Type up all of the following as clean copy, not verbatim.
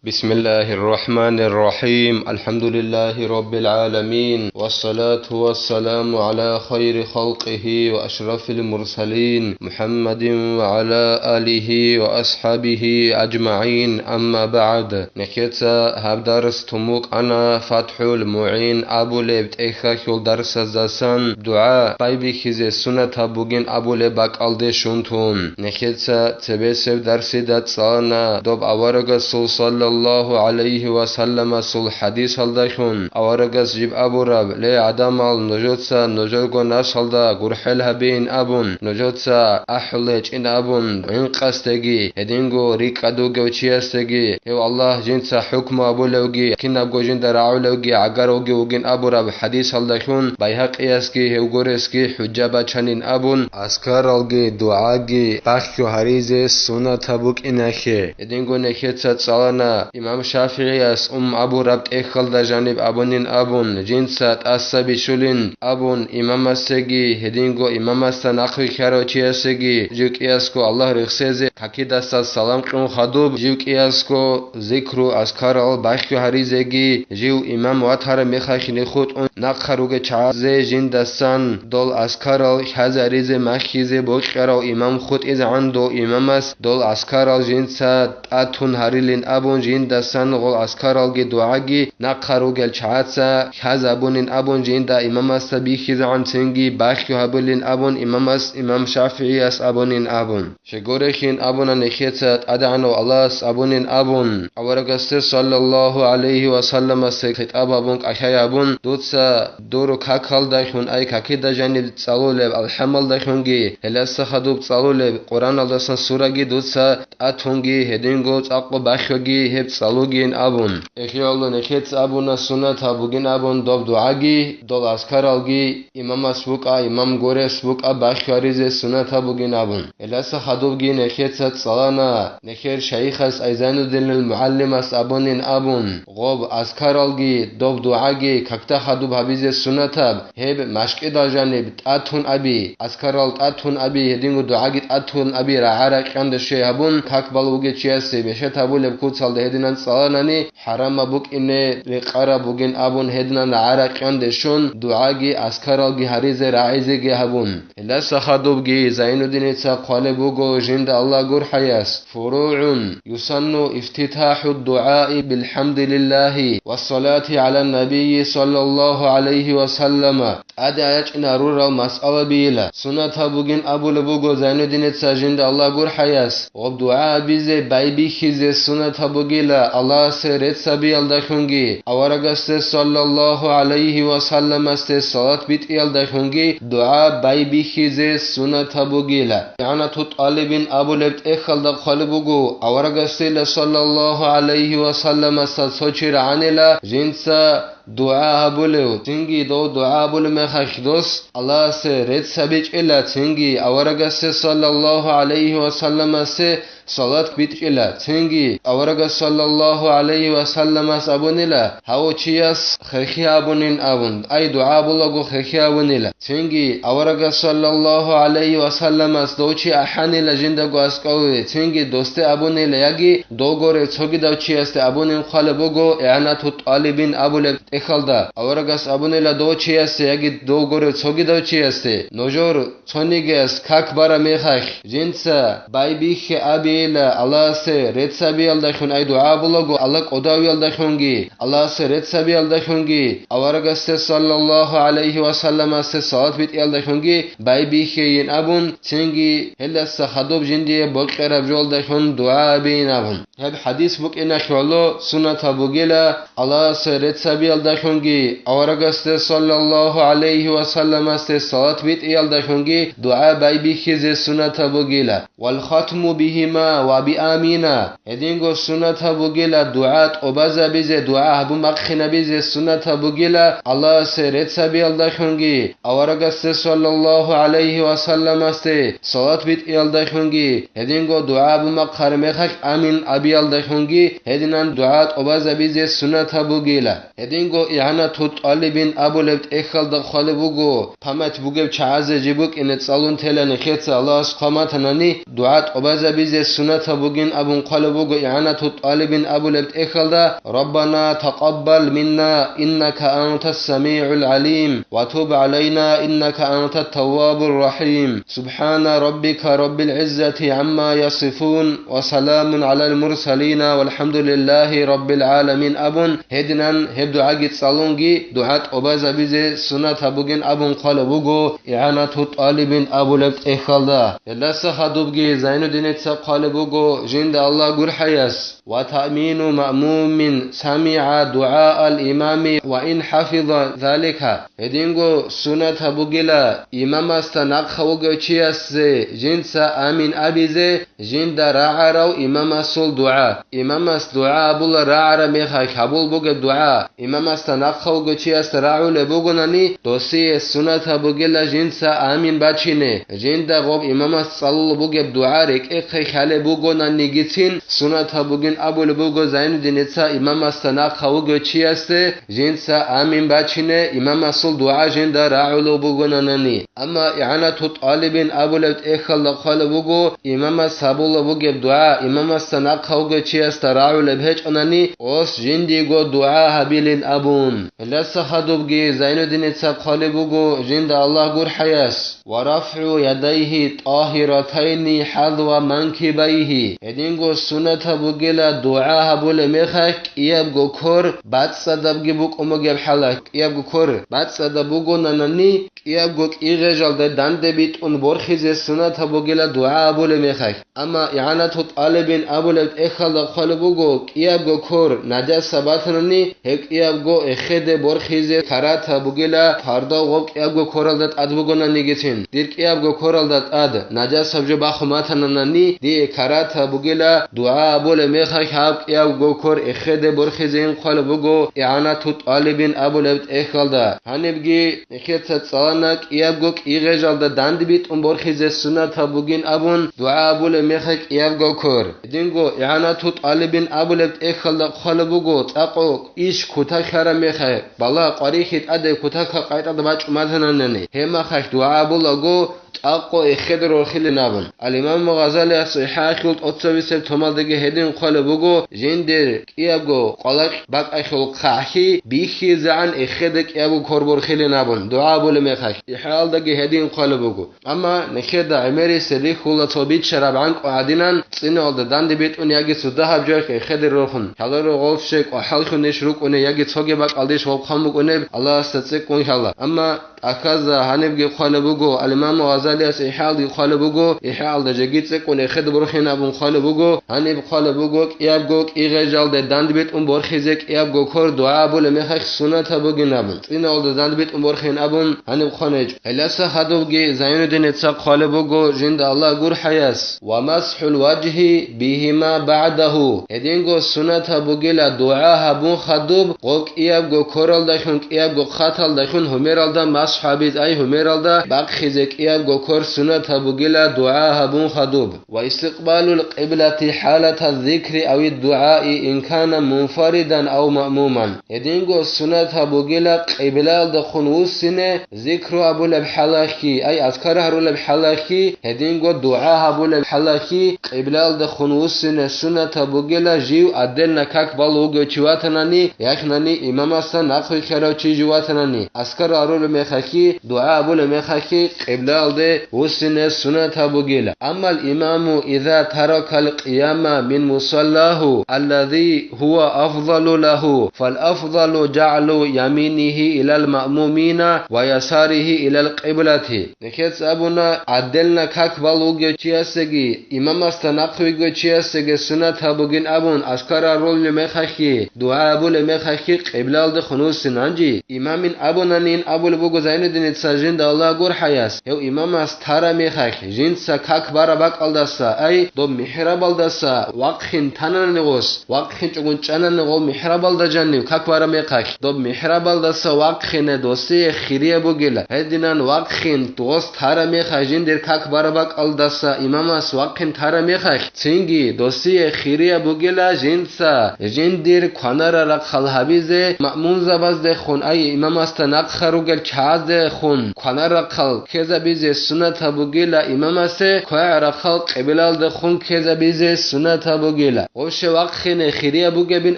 بسم الله الرحمن الرحيم. الحمد لله رب العالمين، والصلاة والسلام على خير خلقه وأشرف المرسلين محمد وعلى آله وأصحابه أجمعين. أما بعد، نكتا هب درس تموك أنا فتح المعين أبو لبت إخاكل درس الزسان دعاء بايبي خيزي سنة بوغين أبو لبك ألدي شنتون. نكتا تبسب درسي دات صانا دوب أورغ صلى الله عليه وسلم سل حديث هلدخون أورغس جيب أبو رب لي عدم النجوتسا نجوغو ناس هلدا غرحلها بين أبون نجوتسا أحلج إن أبون إن قستگي هدينغو ريك أدوغو چيستگي هو الله جنسا حكم أبو لوغي كن أبو جن درعو لوغي عقروغي وغن أبو رب حديث هلدخون بايحق إيسكي هو غورسكي حجابا چنين أبون أسكارالغي دعاغي بخشو حريزي سنة تبوك إناخي هدينغو نكيتسا تصالنا إمام شافعي اس أبو ربط إخل دا جانب أبونين أبون جنسات أصابي شولين أبون إمام السجي هدينغو إمام السن أخي كاروچي السجي جوك إياسكو الله رخصيزي حكي دستا سلام قرون خدوب جوك إياسكو ذكرو أذكار الباخيو حريزيجي جو إمام واتحر مخاخي نخوت نقخروغ چازي جن دستان دول أذكار الحزاريزي مخيزي بوكرو إمام خود إز عندو إمام اس دول أذكار جنسات أتون هاريلين أبون جين دستان غول أذكار الجي دعاجي نقخروغ الچاتسا حزابونين أبون جين دا إمام اس بيخيز عن سنجي باخيو هبولين أبون إمام اس إمام شافعي اس أبونين أبون شغورخين أبون نخيتات أدعنو الله اس أبونين أبون أورغست صلى الله عليه وسلم سكت أبون أخي أبون دوتسا دورو كاكال داخون أي كاكي دا جانب تصالولب الحمل داخونجي هلس خدوب تصالولب قرآن الدسان سورة دوتسا أتونجي هدينغو تاقو باخوغي هب تصالوغين أبون إخي الله نخيت أبون سنة أبوغين أبون دوب دعاغي دول أسكارالغي إمام سبوكا إمام غوري سبوكا باخواريز سنة أبوغين أبون هلس خدوبغي نخيت تصالانا نخير شيخ اس أيزان الدين المعلم اس أبونين أبون غوب أسكارالغي دوب دعاغي كاكتا خدوب هبيز سنة هب مشكي دا جانب تأتون أبي أسكارال تأتون أبي هدينغو دعاغي تأتون أبي رعارك عند الشيهبون كاك بلوغي چيسي بشت أبو لبكوت سال ده هدينان صالاناني حرام بوك إني لقارا بوغين أبون هدنان رعارك عند شون دعاغي أسكارالغي هريز رعيزي هبون إلاس خدوبغي زين الدين تقال بوغو جند الله غور حياس فروع يسن افتتاح الدعاء بالحمد لله والصلاة على النبي صلى الله عليه وسلم أدعيك نارور المسألة بيلا سنة بوغين أبو لبوغو زين الدين تجند الله غور حياس وبدعاء بيزي بايبي خيزي سنة بوغيلا الله سيرت سبي الدخونجي أورغست صلى الله عليه وسلم است صلاة بيت الدخونجي دعاء بايبي خيزي سنة بوغيلا يعني تطالبين أبو لبت إخل دخل بوغو أورغست صلى الله عليه وسلم است سوچير عنلا جنسا دعاء بولو تنجي دو دعاء بول مخشدوس الله سه رد سبيج إلا تنجي أورغس صلى الله عليه وسلم سه صلاة بيت إلا تنجي أورغس صلى الله عليه وسلم أبون إلا هاو چياس خرخي أبونين أبون أي دعاء بولغو خرخي أبون إلا تنجي أورغس صلى الله عليه وسلم دوچي أحاني لجندگو أسكوه تنجي دوست أبون إلا يجي دوغور تسوغي دو چياست أبونين خالبوغو إعنات طالبين أبو لب إخلدا أورغس أبوني لا دو چيسته يجي دو غور تسوغي دو چيسته نوجور تونيگس كاك بارا ميخاخ جنسا بايبيخ أبيلا الله سه رد سبيل دخون أي دعاء بلغو الله قداويل دخونگي الله سه رد سبيل دخونگي أورغس صلى الله عليه وسلم سه صلاة بيت يل دخونگي بايبيخ ين أبون تنگي هلس خدوب جندي بقرب جول دخون دعاء بين أبون هب حديث بك إنك والله سنة بوغيلا الله سه رد سبيل دخونگی أورغست صلى الله عليه وسلم است صلاة بيت إيال دخونگی دعاء باي بخيز سنة بوغيلا والختم بهما وبآمينا هدينغو سنة بوغيلا دعاء أبازا بيزي دعاء هبو مقخنا بيزي سنة بوغيلا الله سرد سبيل دخونگی أورغست صلى الله عليه وسلم است صلاة بيت إيال دخونگی هدينغو دعاء هبو مقخر مخك آمين أبيال دخونگی هدينان دعاء أبازا بيزي سنة بوغيلا هدينغو هدينغو إعانة طالبين أبو لبت إخل دخل بوغو فمت بوغب چعزه جبوك إن تصالون تلن خيطة الله سقامتناني دعات أبازا بيزي سنة بوغين أبو قال بوغو إعانة طالبين أبو لبت إخل دا ربنا تقبل منا إنك أنت السميع العليم وتوب علينا إنك أنت التواب الرحيم سبحان ربك رب العزة عما يصفون وسلام على المرسلين والحمد لله رب العالمين أبون هدنان هبدو عاقد صالونجي دعات أبازا بيزي سنة بوغين أبون قال بوغو إعانة طالبين أبو لبت إخل دا لسا خدوبجي زين الدين قال بوغو جند الله قرحيس وتأمين مأموم سمع دعاء الإمام وإن حفظ ذلك هدينغو سنة بوغيلا إمام استناق خوغو چياس جنسا آمين أبيزي جند راعراو إمام سول دعاء إمام است دعاء بولا راعرا ميخاك حبول بوغ دعاء إمام استناق خوغو چياس راعو لبوغو ناني دوسي سنة بوغيلا جنسا آمين باچيني جند غوب إمام صلو بوغ دعاء رك إخي خالي بوغو ناني گيتين سنة بوغين أبو لبوغو زين دينيتسا إمام استناق خوغو چياس جنسا آمين باچيني إمام سول دعاء جند راعو لبوغو ناني أما إعانة طالبين أبو لبت إخل لقال بوغو إمام سابول بوغ دعاء إمام استناق خوغو چياس راعو لبهج أناني اوس جنديغو دعاء هبيلين أبون لسا خدوبگي زين دينيتسا قال بوغو جند الله قر حياس ورفع يديه طاهرتين حذو منكبيه هدينغو سنة بوغيلا دعاء هبول ميخاك إيابغو كور بات صدبگي بوك أموغيب حلاك إيابغو كور بات صدبوغو ناناني إيابغو إيغيجال ده دانده بيت أن برخيز سنة بوغيلا دعاء هبول ميخاك أما إعانة طالبين أبو لبت إخل دخل بوغو إيابغو كور نجاس سباتناني هك إيابغو إخده برخيز كارات بوغيلا فردا غوك إيابغو كورال دات أدبوغو نانيگيتين ديرك إيابغو كورال دات أد نجاس سبجو باخماتناني دي كارات بوغيلا دعاء هبول ميخاك هاك إيابغو كور إخده برخيزين قال بوغو إعانة طالبين أبو لبت إخل دا هنبغي إخيطة صالانك إيابغو إيغيجال دا داند بيت برخيز سنة بوغين أبون دعاء هبول ميخاك إيابغو كور دينغو إعانة طالبين أبو لبت إخل دا قال بوغو تاقو إيش كوتا خارا ميخاك بالا قريخيت أدي كوتا قايت أدى باج أمازنانني هما خاك دعاء بولغو تاقو إخدر وخيل نابن الإمام غزالي صحيحة خلط أتصويسر تومال دقي هدين قال بوغو جندر إيابغو قلق باق أخل قاحي بيخي زعن إخدك إيابغو كوربور خيل نابن دعاء بول ميخاك إحال دقي هدين قال بوغو أما نخير دا عميري سريخ ولا توبيت شراب عنك وعدينان سنة والد دان دي بيت أن ياجي سودها بجوك إخدر روخن حلر غولف شك وحالخن نشروك أن ياجي توغي باق ألديش وبخمك أن الله استتسك ونحلا أما أكذا هنبغي قال بوغو الإمام غزالي إحال قال بوغو إحال دا جيتسك ون إخد برخين أبون قال بوغو هنب قال بوغو إيابغوك إيغيجال دا داند بيت برخيزك إيابغو كور دعاء بول ميخاك سنة بوغي نابن إنا دا داند بيت برخين أبون هنب خانج هلسا خدوغي زين الدين قال بوغو جند الله قر حياس ومسح الوجه بهما بعده هدينغو سنة بوغي لا دعاء هبون خدوب غوك إيابغو كورال داخون إيابغو خاتال داخون هميرال دا مسحابيز أي هميرال دا باق خيزك إيابغو كور سنة بوغيلا دعاء هبون خدوب واستقبال القبلة حالة الذكر أو الدعاء إن كان منفردا أو مأموما يدينغو سنة بوغيلا قبلة دخون وسنة ذكر أبو لبحلاكي أي أذكر هرو لبحلاكي يدينغو دعاء أبو لبحلاكي قبلة دخون وسنة سنة بوغيلا جيو أدلنا كاك بالوغو چواتناني يخناني إمام أستان نقل خيرو چي جواتناني أذكر هرو لمخاكي دعاء أبو لمخاكي قبلة ده وسنة سنة بوغيلا أما الإمام إذا ترك القيام من مصلاه الذي هو أفضل له فالأفضل جعل يمينه إلى المأمومين ويساره إلى القبلة نكيت أبونا عدلنا كاك بالوغو چياسگي إمام استنقوغو چياسگي سنة بوغين أبون أذكر رول لمخاكي دعاء أبو لمخاكي قبلة ده خنوس سنانجي إمام أبونا نين أبو لبوغو زين الدين تساجين دا الله قر حياس هو إمام as tarami khakh jinsa kak barabak aldasa ay do mihrab aldasa waqkhin tananigos waqkhin chugun chananigo mihrab aldajanni kak barami khakh do mihrab aldasa waqkhine dosi khiriya bugila hedinan waqkhin dos tarami khajin der kak barabak aldasa imamas waqkhin tarami khakh singi dosi khiriya bugila jinsa jindir khanara rakhal habize ma'mun zabaz de khun ay imamas tanak kharugel chaz de khun khanara khal keza bize sunata bugila imamase khoya rakhal qibilal de khun keza bize sunata bugila oshe waqkhine khiriya bugebin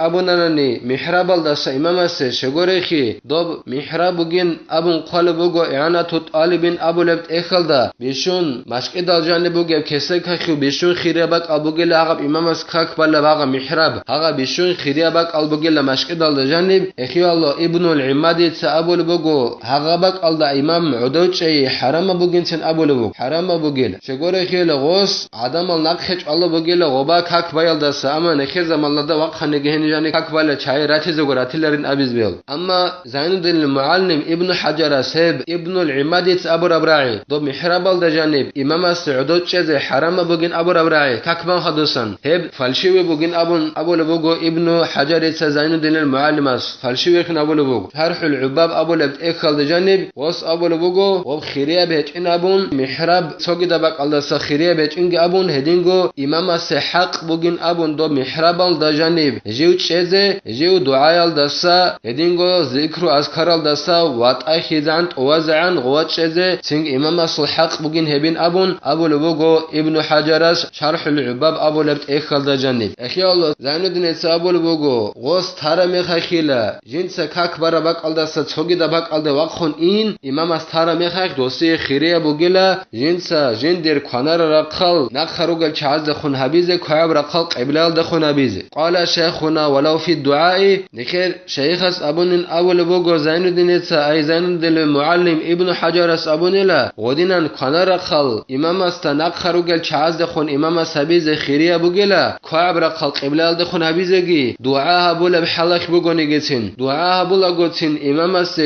abunanani mihrabal dasa imamase shegorekhi dob mihrab bugin abun qal bugo i'anatut alibin abulebt ekhalda bishun mashqidal janne bugeb kese khakhu bishun khiriya bak abugila agab imamas khak balla baga mihrab aga bishun khiriya bak albugila mashqidal janib ekhiyallo ibnul imadi tsa abul bugo aga bak alda imam udoche harama bugin sen abul bug harama bugila shegorekhi lagos adam al naqhech allo bugila goba khak bayalda sa ama nekhe zamallada waqkhane gehni jani khak balla chay rati zogoratilerin abizbel amma zainuddin muallim ibn hajar aseb ibnul imadi tsa abur abra'i do mihrab al janib imam as-udoche ze harama bugin abur abra'i kakban hadusan heb falshiwe bugin abul bugo ibn hajar tsa zainuddin muallim as falshiwe khn abul bugo harhul ubab abul ekhal janib was abul bugo ob khiriya becin abun mihrab sogida bak alda sa khiriya becin abun hedingo imam as-haq bugin abun do mihrab al janib jiu cheze jiu dua al dasa hedingo zikru azkar al dasa wat akhizan wazan qwat cheze sing imam as-haq bugin hebin abun abul bugo ibn hajaras sharh al-ubab abul ekhal janib ekhiyallo zainuddin abul bugo gos tarame khakhila jinsa kak barabak alda sa sogida bak alda waqkhon in imam as tarame khakh dosi khiriya bugila jinsa jindir khanara rakhal nakharugal chaz khun habize khayab rakhal qiblal da khun habize qala shaykhuna walau fi du'a'i nikher shaykhas abunin awul bugo zainuddin ay zainuddin muallim ibn hajar as abunila godinan khanara rakhal imam as nakharugal chaz khun imam as habize khiriya bugila khayab rakhal qiblal da khun habize gi du'a habul halakh bugoni getsin du'a habul agotsin imam as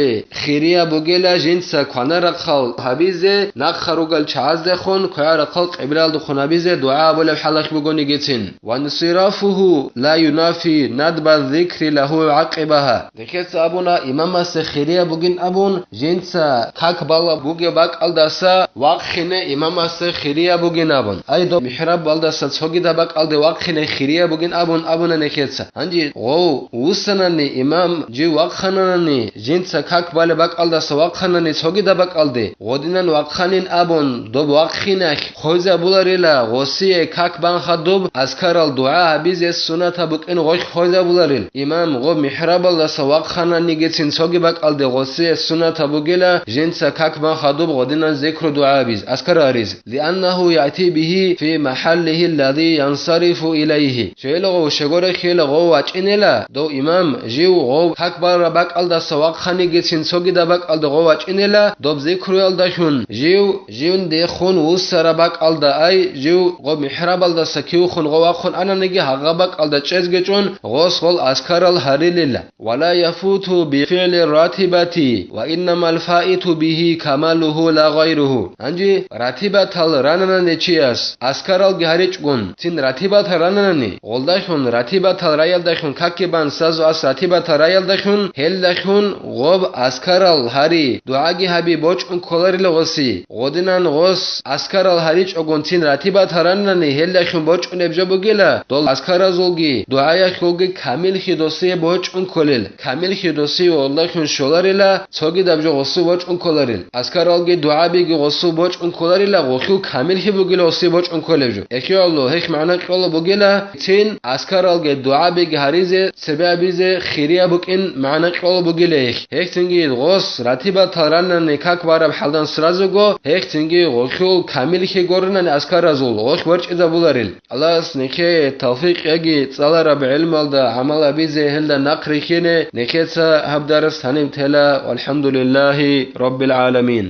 khiriya bugila jinsa khanara rakhal habize nakharugal chaz khun khayab rakhal qiblal da khun habize du'a habul halakh bugoni getsin wansirafuhu la yunafi nadba dhikri lahu aqibaha dekhet abuna imam as khiriya bugin abun jinsa kak balla buge bak aldasa waqkhine imam as khiriya bugin abun aydo mihrab aldasa sogida bak alde waqkhine khiriya bugin abuna nekhetsa anji go usanani imam ji waqkhanani jinsa kak balla bak aldasa waqkhanani sogida bak alde godinan waqkhanin abun do waqkhine khoza bularila gosiye kak ban khadob azkaral dua bize sunata bukin gosh khoza bularil imam go mihrab aldasa waqkhanani getsin sogi bak alde gosiye sunata bugila jinsa kak ban khadob godinan zikru dua biz azkar ariz li'annahu ya'ti bihi fi mahallihi alladhi yansarifu ilayhi shelo shegore khelo go wachinela do imam jiu go kak bar bak aldasa waqkhani getsin sogi da bak alde go wachinela do zikru alda shun jiun de khun usara bak alda ay jiu go mihrab aldasa kiu khun go waqkhun ananigi haga bak alda chezgechun gos gol azkaral harililla wala yafutu bi fi'li ratibati wa innamal fa'itu bihi kamaluhu la ghayruhu anji ratibatal ranana nechias azkaral giharichgun tin ratibat ranani goldashun ratibatal rayaldashun kakiban sazu as ratibatal rayaldashun heldashun gob azkaral hari duagi habi bochun kolaril gosi godinan gos azkaral harich ogun tin ratibat ranani heldashun bochun ebjabugila dol azkarazulgi duaya khogi kamil khidosi bochun kolil kamil khidosi ollashun sholarila sogi dabjo gosu bochun kolaril azkaralgi duabigi gosu bochun kolarila gokhu kamil khibugila osi bochun kolevjo ekyallo hek mana qolo bugila tin azkaralgi duabigi harize sebabize khiriya bukin mana qolo bugila hek tingi gos ratibat taranani kak barab haldan srazugo hek tingi gokhu kamil khigornan azkarazul gosh bochida bularil allah snike tawfiq yagi tsalara bi ilmalda amala bize helda naqri khine neketsa habdaras tanim tela walhamdulillahi rabbil alamin